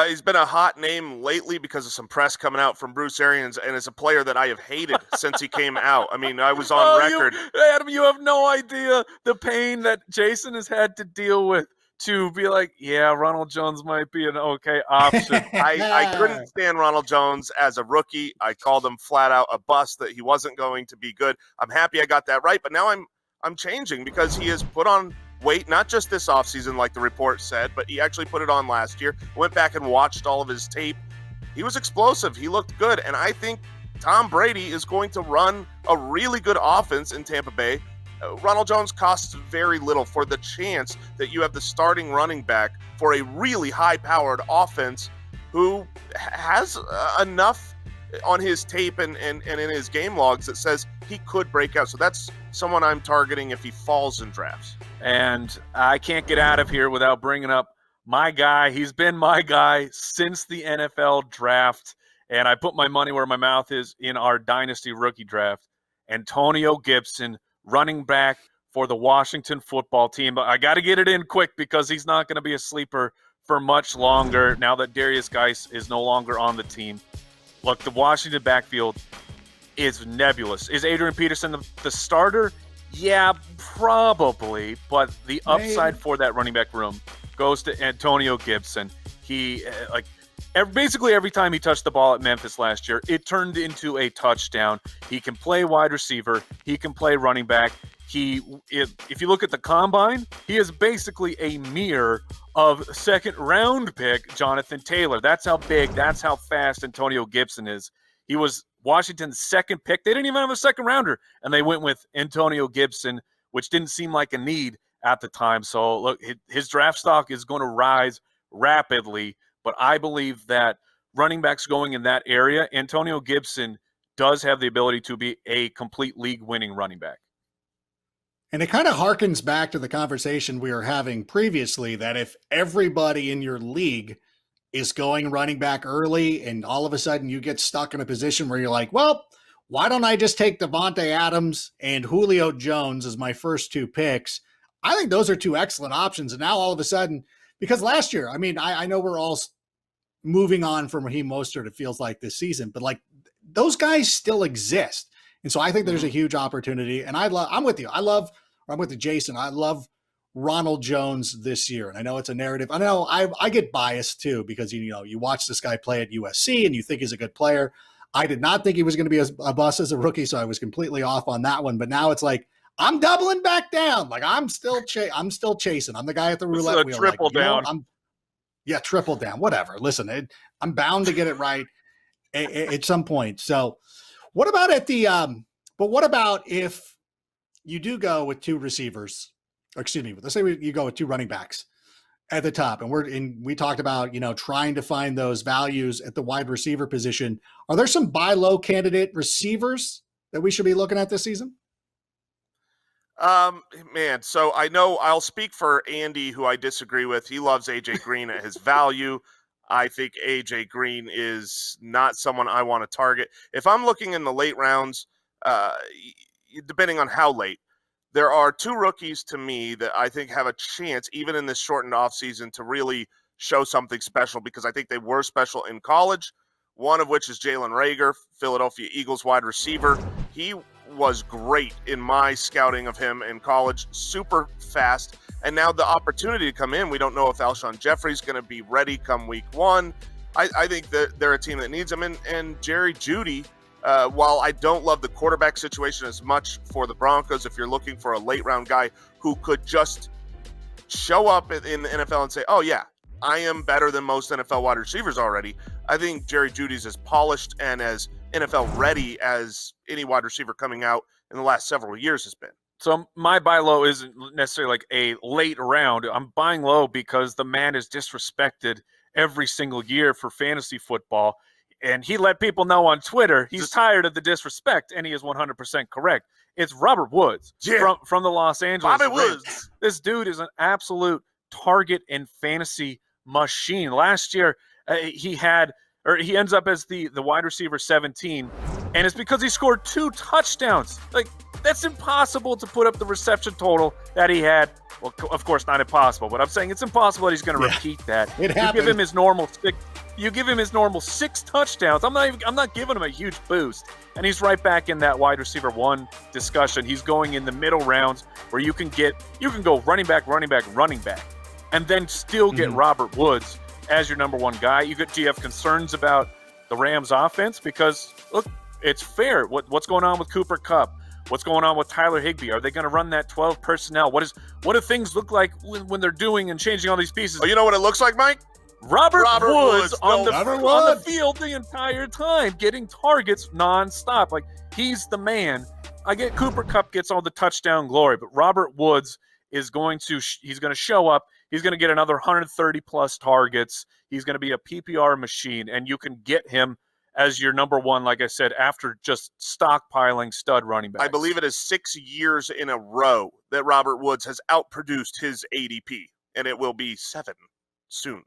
He's been a hot name lately because of some press coming out from Bruce Arians, and is a player that I have hated since he came out. I mean, I was on record. Adam, you have no idea the pain that Jason has had to deal with to be like, yeah, Ronald Jones might be an okay option. I couldn't stand Ronald Jones as a rookie. I called him flat out a bust, that he wasn't going to be good. I'm happy I got that right, but now I'm changing because he has put on weight, not just this offseason like the report said, but he actually put it on last year. Went back and watched all of his tape. He was explosive. He looked good, and I think Tom Brady is going to run a really good offense in Tampa Bay. Ronald Jones costs very little for the chance that you have the starting running back for a really high-powered offense who has enough on his tape and in his game logs that says he could break out. So that's someone I'm targeting if he falls in drafts. And I can't get out of here without bringing up my guy. He's been my guy since the NFL draft, and I put my money where my mouth is in our Dynasty rookie draft. Antonio Gibson, running back for the Washington football team. But I got to get it in quick because he's not going to be a sleeper for much longer now that Darius Geis is no longer on the team. Look, the Washington backfield is nebulous. Is Adrian Peterson the starter? Yeah, probably. But the upside for that running back room goes to Antonio Gibson. He, basically every time he touched the ball at Memphis last year, it turned into a touchdown. He can play wide receiver. He can play running back. If you look at the combine, he is basically a mirror of second-round pick Jonathan Taylor. That's how big, that's how fast Antonio Gibson is. He was Washington's second pick. They didn't even have a second-rounder, and they went with Antonio Gibson, which didn't seem like a need at the time. So, look, his draft stock is going to rise rapidly, but I believe that running backs going in that area, Antonio Gibson does have the ability to be a complete league-winning running back. And it kind of harkens back to the conversation we were having previously, that if everybody in your league is going running back early and all of a sudden you get stuck in a position where you're like, well, why don't I just take Devontae Adams and Julio Jones as my first two picks? I think those are two excellent options. And now all of a sudden, because last year, I mean, I know we're all moving on from Raheem Mostert, it feels like this season, but like those guys still exist. And so I think there's a huge opportunity. And I'm with you. I'm with Jason. I love Ronald Jones this year. And I know it's a narrative. I know I get biased too, because, you watch this guy play at USC and you think he's a good player. I did not think he was going to be a bust as a rookie, so I was completely off on that one. But now it's like, I'm doubling back down. Like I'm still chasing. I'm the guy at the roulette wheel. Triple down. Triple down. Whatever. Listen, I'm bound to get it right at some point. So what about what about if you do go with two receivers, let's say you go with two running backs at the top, and we talked about, trying to find those values at the wide receiver position. Are there some buy low candidate receivers that we should be looking at this season? Man, so I know I'll speak for Andy, who I disagree with. He loves AJ Green at his value. I think AJ Green is not someone I want to target. If I'm looking in the late rounds, depending on how late, there are two rookies to me that I think have a chance, even in this shortened offseason, to really show something special, because I think they were special in college, one of which is Jalen Rhaegar, Philadelphia Eagles wide receiver. He was great in my scouting of him in college, super fast. And now the opportunity to come in, we don't know if Alshon Jeffrey's going to be ready come week one. I think that they're a team that needs him. And Jerry Jeudy, while I don't love the quarterback situation as much for the Broncos, if you're looking for a late round guy who could just show up in the NFL and say, oh yeah, I am better than most NFL wide receivers already, I think Jerry Jeudy's as polished and as NFL ready as any wide receiver coming out in the last several years has been. So my buy low isn't necessarily like a late round. I'm buying low because the man is disrespected every single year for fantasy football. And he let people know on Twitter he's tired of the disrespect, and he is 100% correct. It's Robert Woods from the Los Angeles Bobby Rams. Woods. This dude is an absolute target and fantasy machine. Last year, he ends up as the wide receiver 17, and it's because he scored 2 touchdowns. Like, That's impossible to put up the reception total that he had. Well, of course, not impossible, but I'm saying it's impossible that he's going to repeat that. It You happened. give him his normal six touchdowns. I'm not giving him a huge boost, and he's right back in that wide receiver one discussion. He's going in the middle rounds where you can go running back, and then still get Robert Woods as your number one guy. Do you have concerns about the Rams offense? Because look, it's fair. What's going on with Cooper Kupp? What's going on with Tyler Higbee? Are they going to run that 12 personnel? What do things look like when they're doing and changing all these pieces? Oh, you know what it looks like, Mike? Robert Woods on no. the field the entire time, getting targets nonstop. Like, he's the man. I get Cooper Kupp gets all the touchdown glory, but Robert Woods is going to show up. He's going to get another 130 plus targets. He's going to be a PPR machine, and you can get him as your number one, like I said, after just stockpiling stud running backs. I believe it is 6 years in a row that Robert Woods has outproduced his ADP, and it will be 7 soon.